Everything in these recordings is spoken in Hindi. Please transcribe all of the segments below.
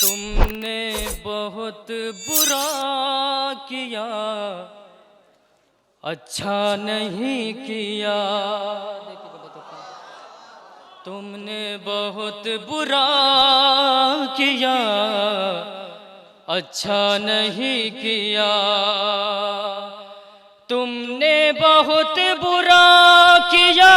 तुमने बहुत बुरा किया, अच्छा नहीं किया। तुमने बहुत बुरा किया, अच्छा नहीं किया। तुमने बहुत बुरा किया,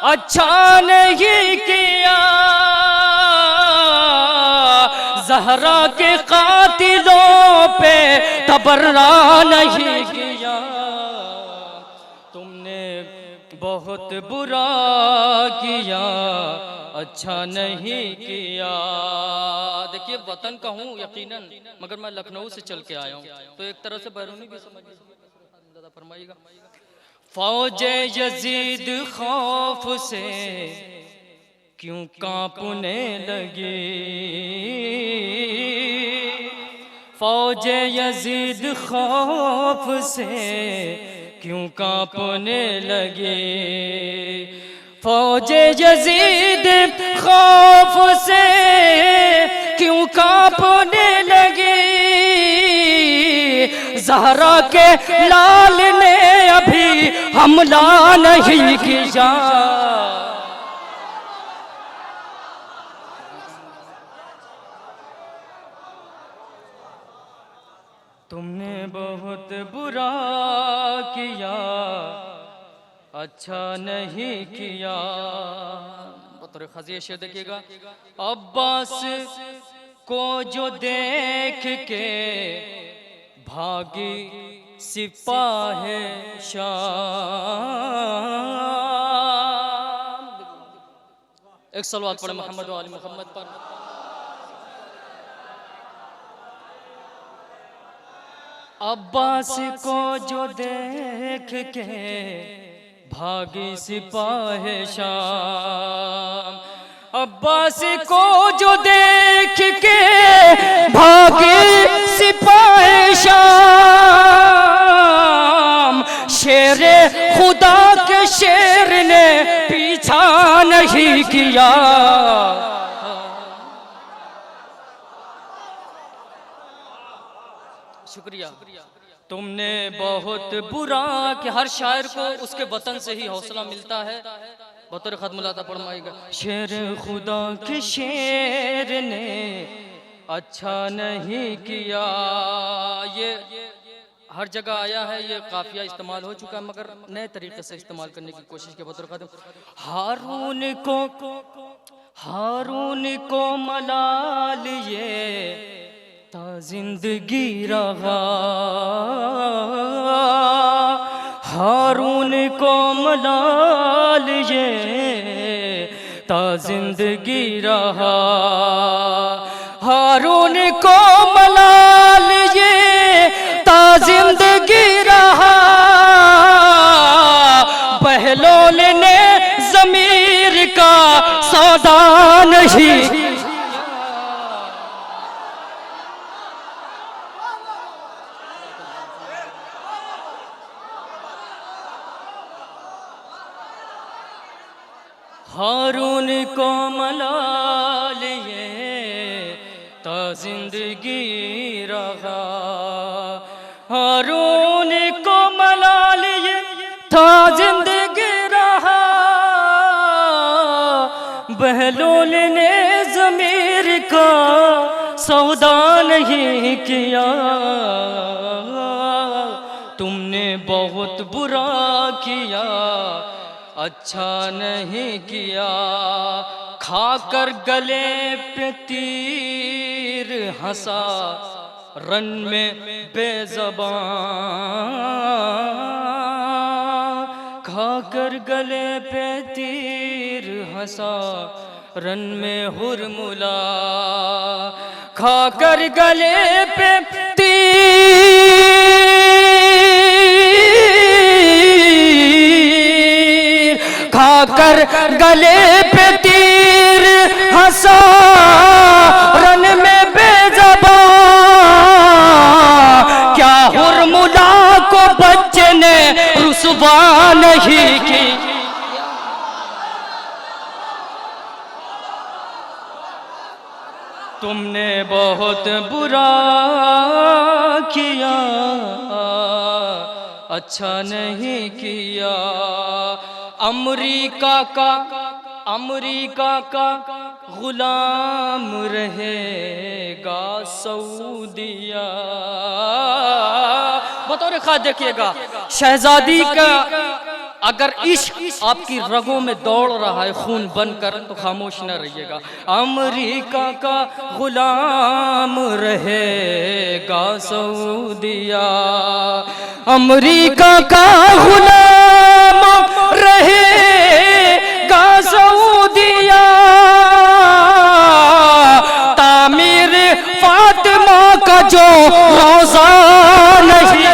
अच्छा नहीं किया। ज़हरा के कातिलों पे तबर्रा नहीं किया। तुमने बहुत बुरा किया, अच्छा नहीं किया। देखिए, वतन का हूँ यकीनन, मगर मैं लखनऊ से चल के आया हूँ, तो एक तरह से बैरूनी भी समझ फरमाइएगा। फौजे यजीद खौफ से क्यों कांपने लगी, फौजे यजीद खौफ से क्यों कांपने लगे। फौजे यजीद खौफ से क्यों कांपने लगे। ज़हरा के लाल ने अभी हमला नहीं किया। तुमने बहुत बुरा किया, अच्छा नहीं किया। बतौर ख़ज़ीह शेर देखिएगा। अब्बास को जो देख के भागी सिपाहे शाम। एक सलवात पढ़े मोहम्मद व आले मोहम्मद पर। अब्बास को जो देख के भागी सिपाहे शाम। अब्बास को जो देख के भागी सिपाहे शाम। शेरे खुदा के शेर ने पीछा नहीं किया। शुक्रिया। तुमने बहुत बुरा कि हर शायर को उसके वतन से ही हौसला मिलता है। बतौर खत्मुलाता फरमाएगा। शेर खुदा के शेर ने अच्छा नहीं किया। ये हर जगह आया है, ये काफिया इस्तेमाल हो चुका है, मगर नए तरीके से इस्तेमाल करने की कोशिश की। बतौर खत्म। हारून को मलाल ये ता जिंदगी रहा। हारून को मलाल ये ता जिंदगी रहा। हारून को मलाल ये ता जिंदगी रहा। बहलोल ने ज़मीर का सौदा नहीं। हारून को मलाल ये ता जिंदगी रहा। हारून को मलाल ये ता जिंदगी रहा। बहलोल ने ज़मीर का सौदा नहीं किया। तुमने बहुत बुरा किया, अच्छा नहीं किया। खाकर गले पे तीर हंसा रन में बेज़बान। खाकर गले पे तीर हंसा रन में हुरमुला। खाकर गले पे खाकर गले पे तीर हंसा रन में बेज़बान। क्या हुरमुला को बच्चे ने रुसवा नहीं की। तुमने बहुत बुरा किया, अच्छा नहीं किया। अमेरिका का गुलाम रहेगा सऊदिया। बतौर खास देखिएगा, शहजादी का अगर इश्क आपकी रगों में दौड़ रहा है खून बनकर, तो खामोश न रहिएगा। अमेरिका का गुलाम रहेगा सऊदिया, अमेरिका का गुलाम रहेगा सऊदिया। तामीर फातिमा का जो रोज़ा नहीं,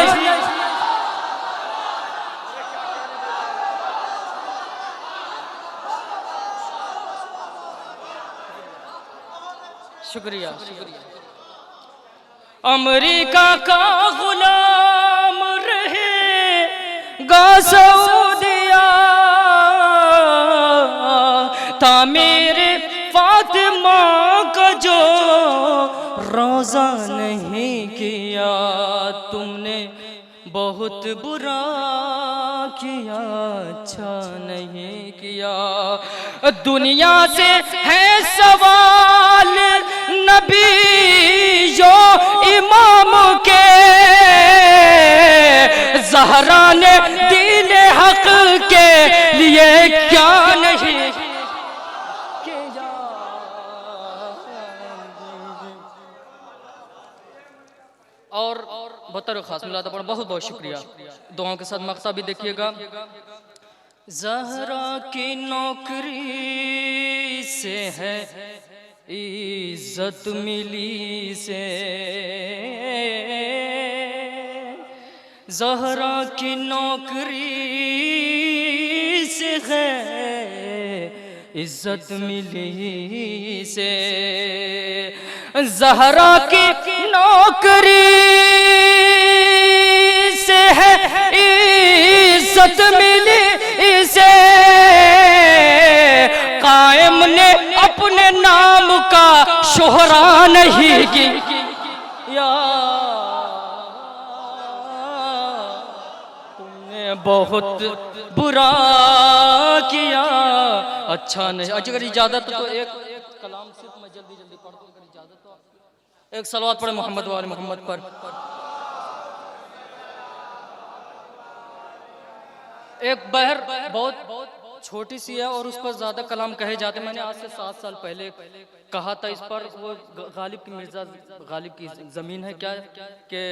शुक्रिया। अमेरिका का गुलाम रहेगा सऊदिया, तामीर फातिमा का जो रोज़ा नहीं किया। तुमने बहुत बुरा किया, अच्छा नहीं किया। दुनिया से है सवाल नबी जो इमाम के, ज़हरा ने दीन हक के लिए क्या नहीं किया। और बतौर खास मिला था, बहुत बहुत शुक्रिया। दुआओं के साथ मक्ता भी देखिएगा। ज़हरा की नौकरी से है इज्जत मिली से, ज़हरा की नौकरी से है इज्जत मिली से। ज़हरा की नौकरी से है इज्जत मिली से। कायम ने अपने नाम का शोहरा नहीं किया। तुमने बहुत बुरा किया, अच्छा नहीं। अगर इजाजत तो एक कलाम सिर्फ मैं जल्दी जल्दी पढ़ दूं, अगर इजाजत तो एक सलवात पढ़े मोहम्मद वाले मोहम्मद पर। एक बहर बहुत छोटी सी है और उस पर ज्यादा कलाम कहे जाते। मैंने आज से 7 साल पहले कहा था इस पर। वो गालिब की मिर्जा गालिब की जमीन है क्या कि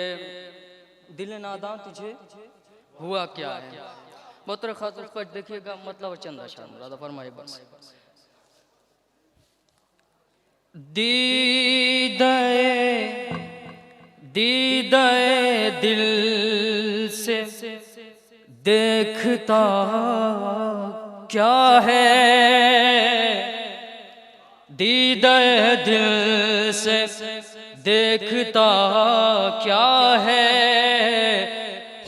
दिल नादां तुझे हुआ क्या है। बहुत खास पर देखिएगा, मतलब चंदा शान राधा फरमाए बस। दीदे दिल से देखता क्या है, दीदे दिल से देखता क्या है।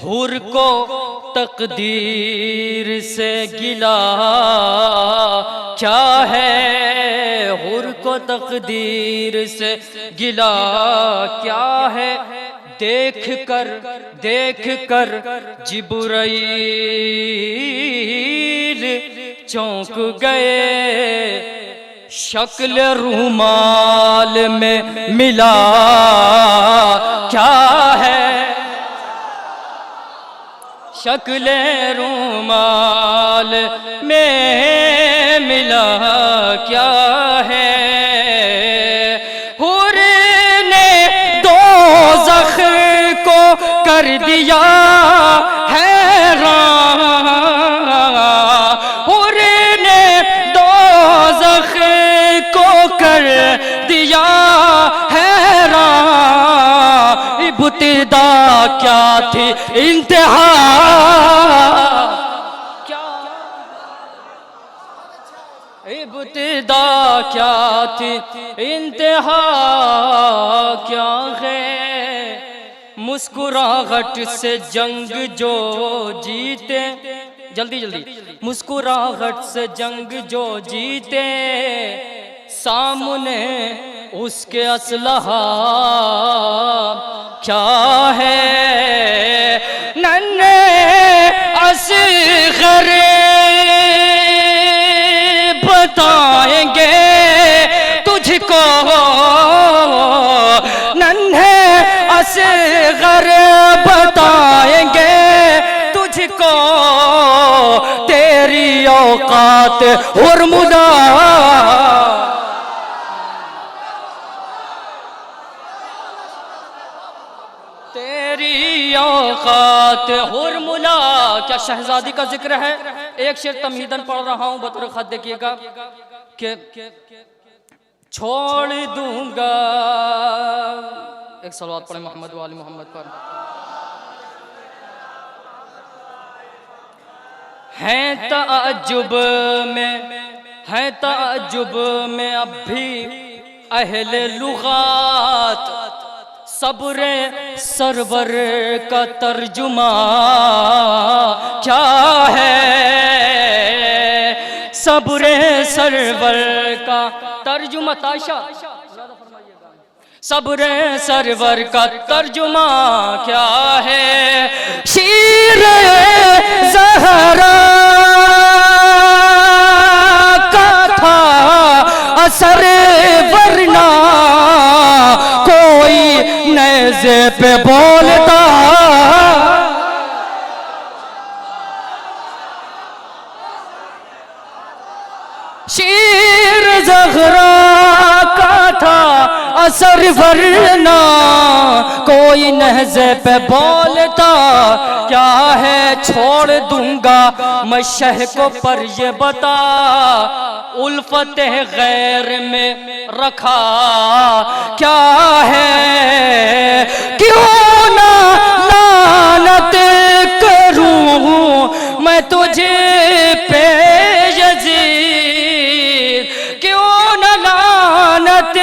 हुर को तकदीर से गिला क्या है, हुर को तकदीर से गिला क्या है। देख कर जिब्राईल चौंक गए, शक्ल रूमाल में मिला क्या है, शक्ल रूमाल में मिला क्या है। हुर ने दोज़ख को कर दिया हैरान, हुर ने दोज़ख को कर दिया हैरान। इब्तिदा क्या थी इंतहा क्या, इब्तिदा क्या थी इंतहा क्या है। मुस्कुराहट से जंग जो जीते, जल्दी जल्दी, मुस्कुराहट से जंग जो जीते, सामने उसके असलहा क्या है। नन्हे असग़र बताएंगे तुझको, नन्हे असग़र बताएंगे तुझको तेरी औकात हुर्मुला। तेरी औकात हुर्मुला। क्या शहजादी का जिक्र है। एक शेर तमहीदन पढ़ रहा हूं, बतौर खत देखिएगा कि छोड़ दूंगा। एक सलवात पढ़े मोहम्मद वाले मोहम्मद पर। है ताज्जुब में अब भी अहले लुगात, सब्रे सरवर का तर्जुमा क्या है। सब्रे सरवर का तर्जुमा ताशा, सब्रे सरवर का तर्जुमा क्या है। शीर ज़हरा का था असर, वरना कोई नेज़े पे बोलता। शीर ज़हरा का था असर, वरना कोई नहज़े पे बोलता क्या है। छोड़ दूंगा मैं शह को, पर ये बता उल्फत गैर में रखा क्या है। क्यों ना लानत करूं मैं तुझे पे यज़ीद, क्यों ना लानत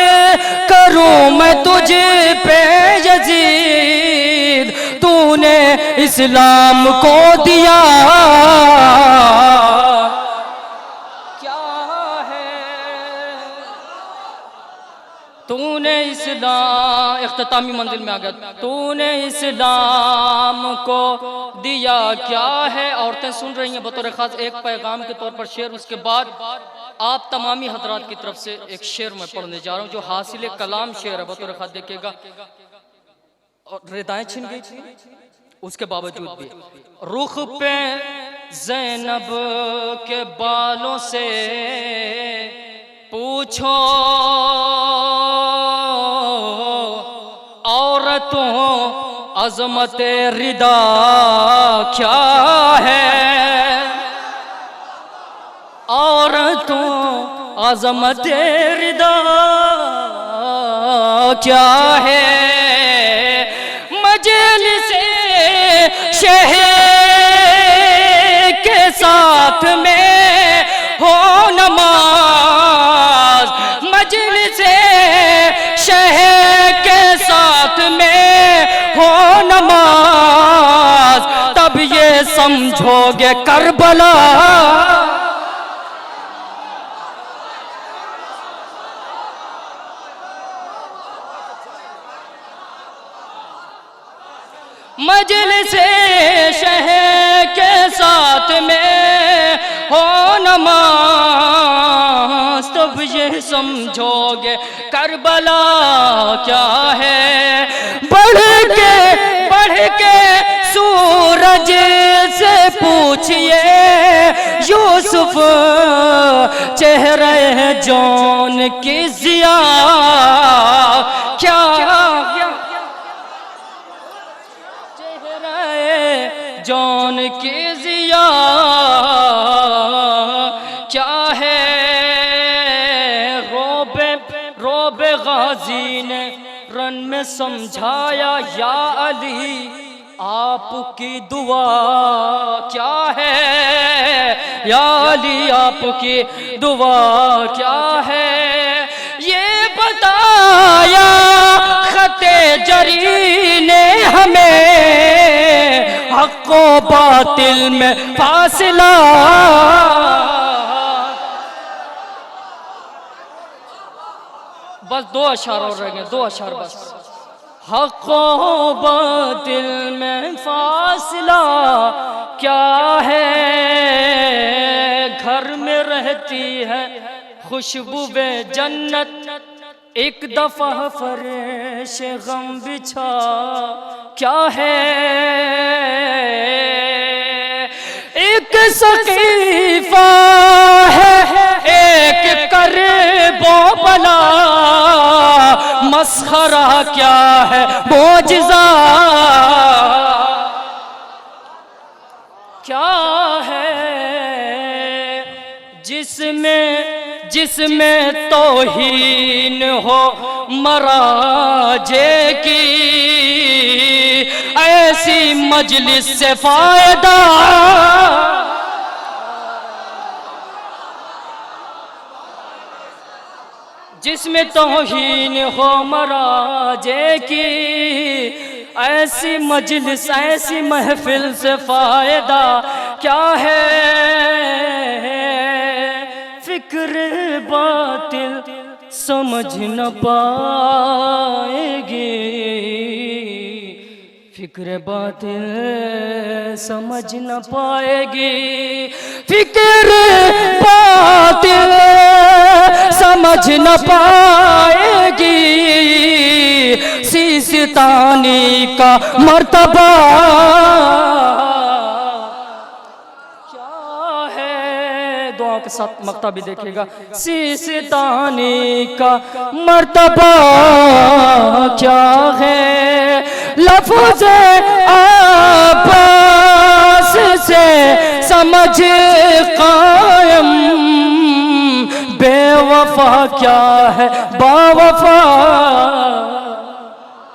करूं मैं तुझे पे यज़ीद। तूने इस्लाम को दिया क्या है। तूने इस्लाम, इख्तितामी मंजिल में आ गया। तूने इस्लाम को दिया क्या है। औरतें सुन रही हैं बतौर खास एक पैगाम के तौर पर शेर। उसके बाद आप तमामी हजरात की तरफ से एक शेर मैं पढ़ने जा रहा हूँ जो हासिल कलाम शेर है। बतौर खास देखिएगा। और रिदाएं छिन गई थी उसके बावजूद भी रुख पे ज़ैनब के बालों से पूछो औरतों अज़मत रिदा क्या है। औरतों अज़मत रिदा क्या है। मजलिसे शहर के साथ में हो नमाज, मजलिसे शहर के साथ में हो नमाज, तब ये समझोगे करबला। मजलिसे शहर के साथ में हो नमाज, तब ये समझोगे करबला क्या है। बढ़ के सूरज से पूछिए यूसुफ चेहरे जौन की ज़िया क्या। जौन की ज़िया क्या है। रोबे गाजी ने रन में समझाया या अली आपकी दुआ क्या है। या अली आपकी दुआ क्या है। ये बताया खते जरी ने हमें हक़ व बातिल में फासिला। बस 2 अशार और रह गए, 2 अशार बस। हक़ व बातिल में फासला क्या है, घर में रहती है खुशबू-ए जन्नत, एक दफा फर्श गम बिछा क्या है, एक सकीफा है एक करबो बला, मस्खरा क्या है मोजिज़ा क्या है, जिसमें तौहीन हो मराजे की, ऐसी मजलिस से फायदा, जिसमें तौहीन हो मराजे की, ऐसी मजलिस ऐसी महफिल से फायदा क्या है, फिक्र बातिल समझ न पाएगी, फिक्र बातिल समझ न पाएगी, फिक्र बातिल समझ न पाएगी, सिस्तानी का मर्तबा दुआ के साथ मक्ता भी देखिएगा, सिस्तानी का मर्तबा क्या है, लफ्ज़ अब्बास से समझ कायम, बेवफा क्या है बावफा